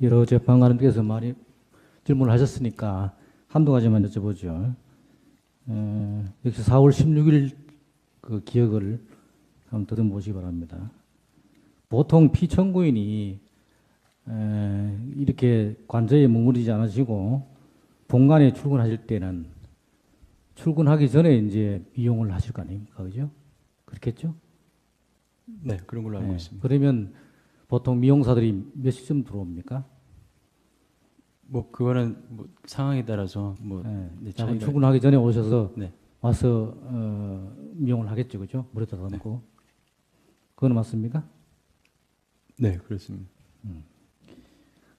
여러 재판관님께서 많이 질문을 하셨으니까 한두 가지만 여쭤보죠. 역시 4월 16일 그 기억을 한번 들어보시기 바랍니다. 보통 피청구인이 이렇게 관저에 머무르지 않으시고 본관에 출근하실 때는 출근하기 전에 이제 미용을 하실 거 아닙니까? 그죠? 그렇겠죠? 네, 그런 걸로 알고 있습니다. 그러면 보통 미용사들이 몇 시쯤 들어옵니까? 뭐 그거는 뭐 상황에 따라서 뭐 네, 차이가. 출근하기 전에 오셔서 네, 와서 미용을 하겠죠, 그죠? 물에다 담고. 그건 맞습니까? 네, 그렇습니다.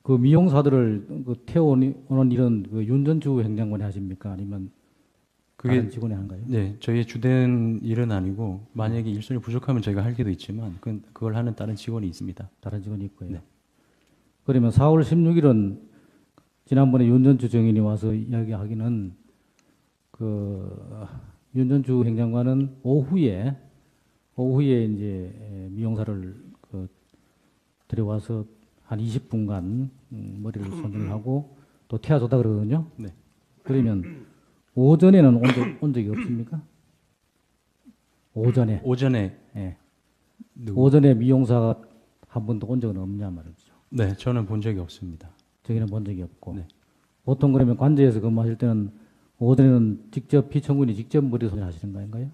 그 미용사들을 그 태워오는 일은 그 윤전주 행정관이 하십니까? 아니면 다른 그게 직원이 한가요? 네, 저희의 주된 일은 아니고 만약에 일손이 부족하면 저희가 할 때도 있지만 그걸 하는 다른 직원이 있습니다. 다른 직원이 있고요. 네. 그러면 4월 16일은 지난번에 윤전주 정인이 와서 이야기하기는 그 윤전주 행정관은 오후에 이제 미용사를 그 들여와서 한 20분간 머리를 손질을 하고 또 태워줬다 그러거든요. 네. 그러면 오전에는 온 적이 없습니까? 오전에. 예. 오전에 미용사가 한 번도 온 적은 없냐 말이죠. 네, 저는 본 적이 없습니다. 저기는 본 적이 없고. 네. 보통 그러면 관제에서 근무하실 때는 오전에는 직접 피청군이 직접 머리 손질하시는 거인가요?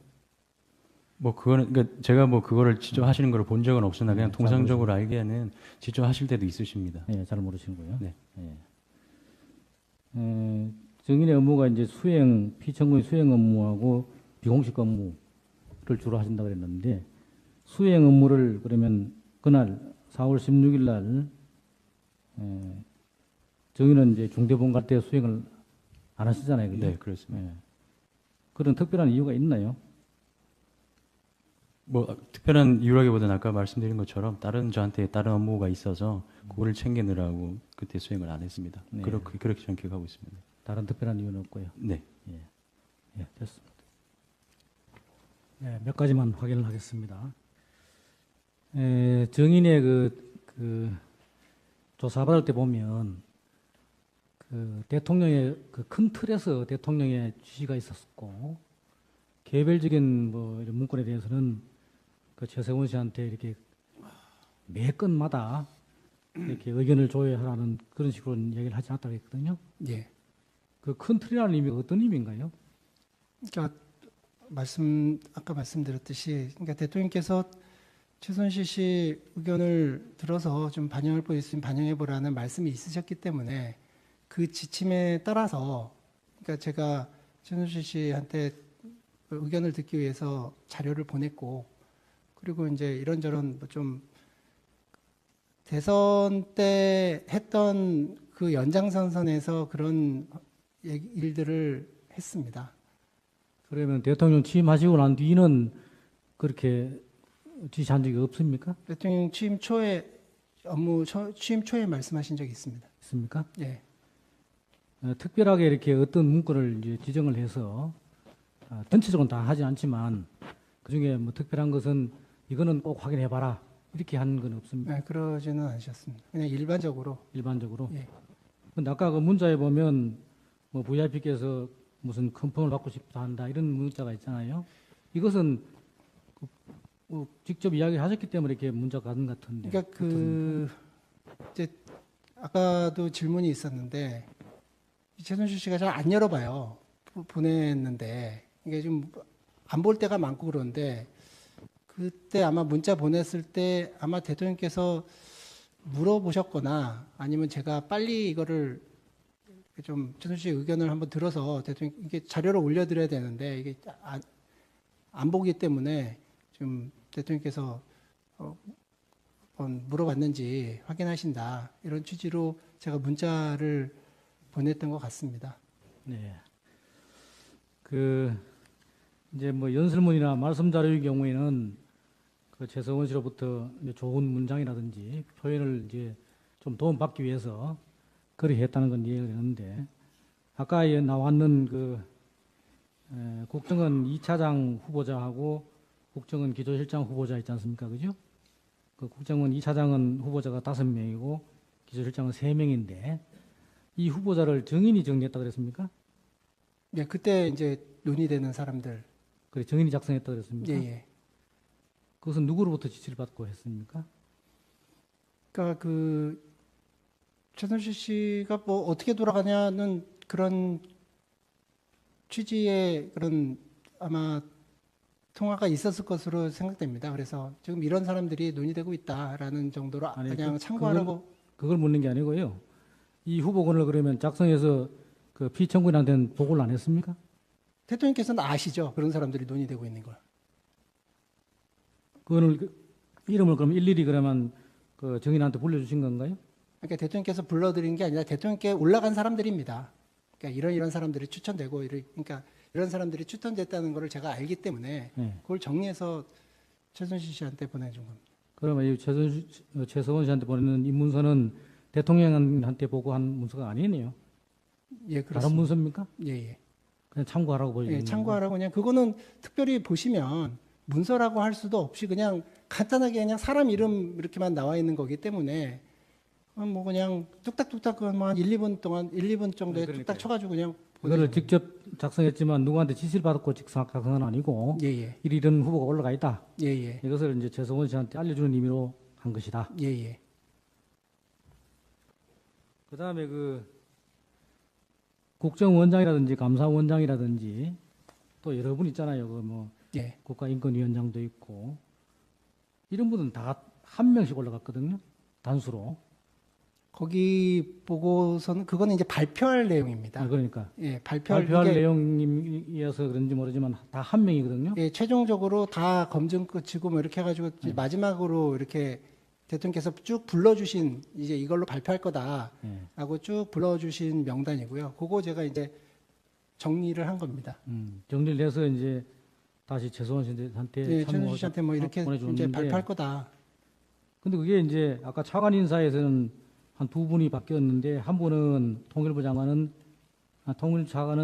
뭐 그거는 그러니까 제가 뭐 그거를 직접 하시는 걸 본 적은 없으나 그냥 잘 통상적으로 알기에는 직접 하실 때도 있으십니다. 예, 잘 모르시고요. 네. 정인의 업무가 이제 피청군이 수행 업무하고 비공식 업무를 주로 하신다 그랬는데 수행 업무를 그러면 그날 4월 16일 날 정인은 이제 중대본 갈 때 수행을 안 하시잖아요. 그죠? 네, 그렇습니다. 예. 그런 특별한 이유가 있나요? 뭐 특별한 이유라기보다는 아까 말씀드린 것처럼 저한테 다른 업무가 있어서 그거를 챙기느라고 그때 수행을 안 했습니다. 네. 그렇게 저는 기억하고 있습니다. 다른 특별한 이유는 없고요. 네. 예, 됐습니다. 네, 몇 가지만 확인을 하겠습니다. 정인의 그 조사받을 때 보면 그 대통령의 그 큰 틀에서 대통령의 지시가 있었고 개별적인 뭐 이런 문건에 대해서는 그 최세원 씨한테 이렇게 매 건마다 이렇게 의견을 조회하라는 그런 식으로 얘기를 하지 않았다고 했거든요. 예. 그 큰 틀이라는 의미가 어떤 의미인가요? 그러니까 아까 말씀드렸듯이, 그러니까 대통령께서 최순실 씨 의견을 들어서 좀 반영할 거 있으면 반영해 보라는 말씀이 있으셨기 때문에 그 지침에 따라서, 그러니까 제가 최순실 씨한테 의견을 듣기 위해서 자료를 보냈고, 그리고 이제 이런저런 뭐 좀 대선 때 했던 그 연장선상에서 그런 일들을 했습니다. 그러면 대통령 취임하시고 난 뒤는 그렇게 지시한 적이 없습니까? 대통령 취임 초에 말씀하신 적이 있습니다. 있습니까? 예. 특별하게 이렇게 어떤 문구를 이제 지정을 해서 전체적으로는 다 하지 않지만 그 중에 뭐 특별한 것은 이거는 꼭 확인해봐라 이렇게 한 건 없습니다. 네, 그러지는 않으셨습니다. 그냥 일반적으로. 일반적으로. 예. 근데 아까 그 문자에 보면 뭐 VIP께서 무슨 컨펌을 받고 싶다 한다 이런 문자가 있잖아요. 이것은 직접 이야기하셨기 때문에 이렇게 문자가 간 것 같은데. 그러니까 이제 아까도 질문이 있었는데 최순실 씨가 잘 안 열어봐요. 보냈는데 이게 좀 안 볼 때가 많고 그런데 그때 아마 문자 보냈을 때 아마 대통령께서 물어보셨거나 아니면 제가 빨리 이거를 좀 최순실 씨 의견을 한번 들어서 대통령 이게 자료를 올려드려야 되는데 이게 안 보기 때문에 좀 대통령께서 물어봤는지 확인하신다 이런 취지로 제가 문자를 보냈던 것 같습니다. 네. 이제 뭐 연설문이나 말씀 자료의 경우에는 그 최서원 씨로부터 이제 좋은 문장이라든지 표현을 이제 좀 도움받기 위해서 그렇게 했다는 건 이해가 되는데 아까 나왔는 국정원 2차장 후보자하고 국정원 기조실장 후보자 있지 않습니까? 그죠? 그 국정원 2차장은 후보자가 5명이고 기초실장은 3명인데 이 후보자를 정인이 정리했다 그랬습니까? 예, 그때 이제 논의되는 사람들. 그래 정인이 작성했다 그랬습니까? 예, 예. 그것은 누구로부터 지시를 받고 했습니까? 그러니까 그 최순실 씨가 뭐 어떻게 돌아가냐는 그런 취지의 그런 아마 통화가 있었을 것으로 생각됩니다. 그래서 지금 이런 사람들이 논의되고 있다라는 정도로 아니, 그냥 참고하라고. 그걸 묻는 게 아니고요. 이 후보군을 그러면 작성해서 그 피청구인한테는 보고를 안 했습니까? 대통령께서는 아시죠? 그런 사람들이 논의되고 있는 걸. 그거를 이름을 그럼 일일이 그러면 그 정인한테 불러주신 건가요? 그러니까 대통령께서 불러드린 게 아니라 대통령께 올라간 사람들입니다. 그러니까 이런 사람들이 추천되고 그러니까 이런 사람들이 추천됐다는 것을 제가 알기 때문에 네. 그걸 정리해서 최순실 씨한테 보내준 겁니다. 그러면 이 최서원 씨한테 보내는 이 문서는 대통령한테 보고한 문서가 아니네요. 예, 다른 그렇습니다. 문서입니까? 예, 예. 그냥 참고하라고 보여주는 예, 참고하라고 그냥 그거는 특별히 보시면 문서라고 할 수도 없이 그냥 간단하게 그냥 사람 이름 이렇게만 나와 있는 거기 때문에 뭐 그냥 뚝딱뚝딱 뭐한 1, 2분 동안 1, 2분 정도에 네, 그러니까요. 뚝딱 쳐가지고 그냥 그거를 직접 작성했지만 누구한테 지시를 받고 작성은 아니고 예예 이런 후보가 올라가 있다. 예예 이것을 이제 최서원 씨한테 알려주는 의미로 한 것이다. 예예 그다음에 그 국정원장이라든지 감사원장이라든지 또 여러 분 있잖아요. 그 뭐 예. 국가인권위원장도 있고 이런 분은 다 한 명씩 올라갔거든요. 단수로. 거기 보고서는 그거는 이제 발표할 내용입니다. 그러니까 예, 발표할 이게, 내용이어서 그런지 모르지만 다 한 명이거든요. 예, 최종적으로 다 검증 끝이고 뭐 이렇게 해가지고 이제 마지막으로 이렇게 대통령께서 쭉 불러주신 이제 이걸로 발표할 거다라고 쭉 불러주신 명단이고요. 그거 제가 이제 정리를 한 겁니다. 정리를 해서 이제 다시 최서원 씨한테 예, 최순실 씨한테 뭐 이렇게 보내주는데 이제 발표할 거다. 근데 그게 이제 아까 차관 인사에서는 한 두 분이 바뀌었는데 한 분은 통일부 장관은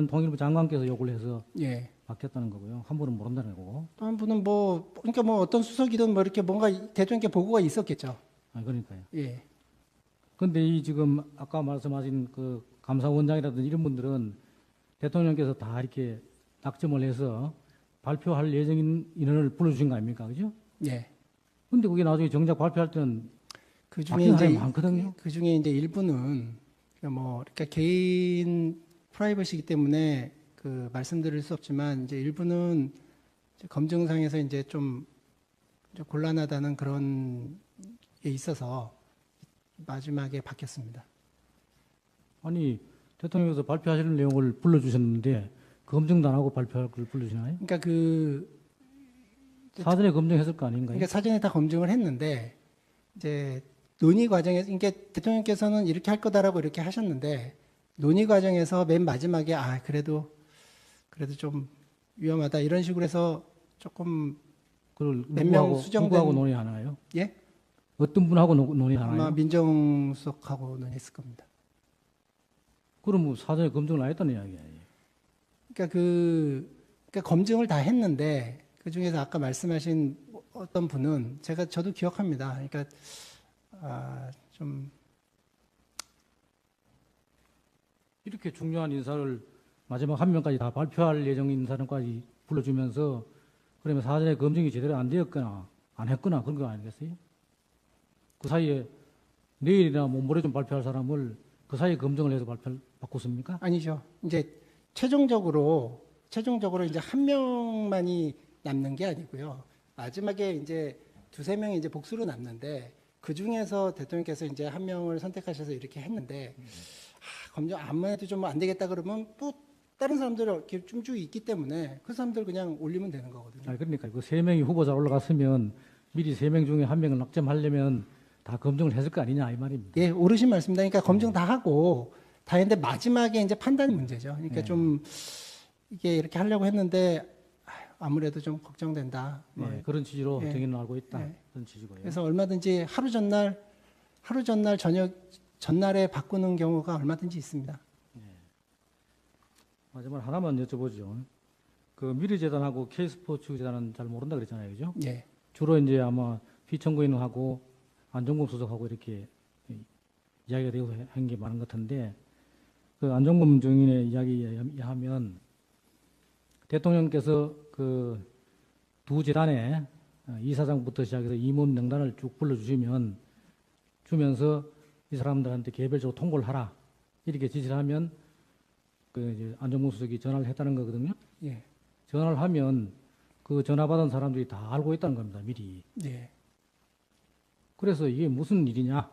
통일부 장관께서 요구를 해서 예. 바뀌었다는 거고요. 한 분은 모른다는 거고. 또 한 분은 뭐 그러니까 뭐 어떤 수석이든 뭐 이렇게 뭔가 대통령께 보고가 있었겠죠. 그러니까요. 예. 근데 이 지금 아까 말씀하신 그 감사원장이라든지 이런 분들은 대통령께서 다 이렇게 낙점을 해서 발표할 예정인 인원을 불러주신 거 아닙니까? 그죠? 예. 근데 그게 나중에 정작 발표할 때는 그 중에 바뀐 사람이 이제 많거든요. 그 중에 이제 일부는 그러니까 개인 프라이버시이기 때문에 그 말씀드릴 수 없지만 이제 일부는 이제 검증상에서 이제 좀 곤란하다는 그런 게 있어서 마지막에 바뀌었습니다. 아니 대통령께서 발표하시는 내용을 불러주셨는데 검증도 안 하고 발표할 걸 불러주시나요? 그러니까 그 사전에 검증했을 거 아닌가요? 그러니까 사전에 다 검증을 했는데 이제 논의 과정에서 그러니까 대통령께서는 이렇게 할 거다라고 이렇게 하셨는데 논의 과정에서 맨 마지막에 그래도 좀 위험하다 이런 식으로 해서 조금 그걸 몇명 누구하고, 수정된- 누구하고 논의하나요? 예? 어떤 분하고 논의하나요? 아마 민정수석하고 논의했을 겁니다. 그럼 뭐 사전에 검증을 안 했다는 이야기예요. 그러니까 그러니까 검증을 다 했는데 그 중에서 아까 말씀하신 어떤 분은 저도 기억합니다. 그러니까 좀 이렇게 중요한 인사를 마지막 한 명까지 다 발표할 예정인 인사는까지 불러주면서 그러면 사전에 검증이 제대로 안 되었거나 안 했거나 그런 거 아니겠어요? 그 사이에 내일이나 뭐 모레 좀 발표할 사람을 그 사이에 검증을 해서 바꿨습니까? 아니죠. 이제 최종적으로 이제 한 명만이 남는 게 아니고요. 마지막에 이제 두세 명이 이제 복수로 남는데 그 중에서 대통령께서 이제 한 명을 선택하셔서 이렇게 했는데 검증 아무나 해도 좀 안 되겠다 그러면 또 다른 사람들이 이렇게 좀 쭉 있기 때문에 그 사람들 그냥 올리면 되는 거거든요. 그러니까 그 세 명이 후보자 올라갔으면 미리 세 명 중에 한 명을 낙점하려면 다 검증을 했을 거 아니냐 이 말입니다. 예, 오르신 말씀입니다. 그러니까 검증 다 하고 다 했는데 마지막에 이제 판단이 문제죠. 그러니까 좀 이게 이렇게 하려고 했는데 아무래도 좀 걱정된다. 뭐 그런 취지로 예. 정의는 알고 있다. 예. 그런 취지고요. 그래서 얼마든지 하루 전날 전날에 바꾸는 경우가 얼마든지 있습니다. 마지막 하나만 여쭤보죠. 그 미래재단하고 K스포츠재단은 잘 모른다 그랬잖아요, 그죠? 예, 주로 이제 아마 피청구인하고 안종범 수석하고 이렇게 이야기가 되고 한 게 많은 것 같은데 그 안종범 증인의 이야기에 의하면 대통령께서 그 두 재단에 이사장부터 시작해서 임원 명단을 쭉 불러주시면 주면서 이 사람들한테 개별적으로 통보를 하라 이렇게 지시를 하면 그 이제 안종범 수석이 전화를 했다는 거거든요. 예. 전화를 하면 그 전화 받은 사람들이 다 알고 있다는 겁니다. 미리. 예. 그래서 이게 무슨 일이냐?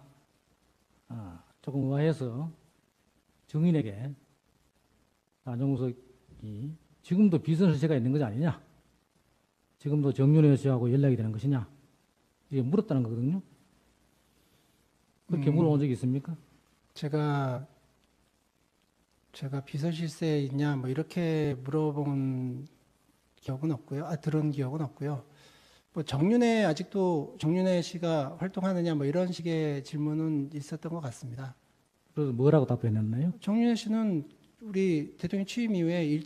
조금 의아해서 증인에게 안종석이 지금도 비선실세가 있는 것이 아니냐? 지금도 정윤회 씨하고 연락이 되는 것이냐? 이게 물었다는 거거든요. 그렇게 물어본 적이 있습니까? 제가 비서실세 있냐 뭐 이렇게 물어본 기억은 없고요. 들은 기억은 없고요. 뭐 아직도 정윤회 씨가 활동하느냐 뭐 이런 식의 질문은 있었던 것 같습니다. 그래서 뭐라고 답변했나요? 정윤회 씨는 우리 대통령 취임 이후에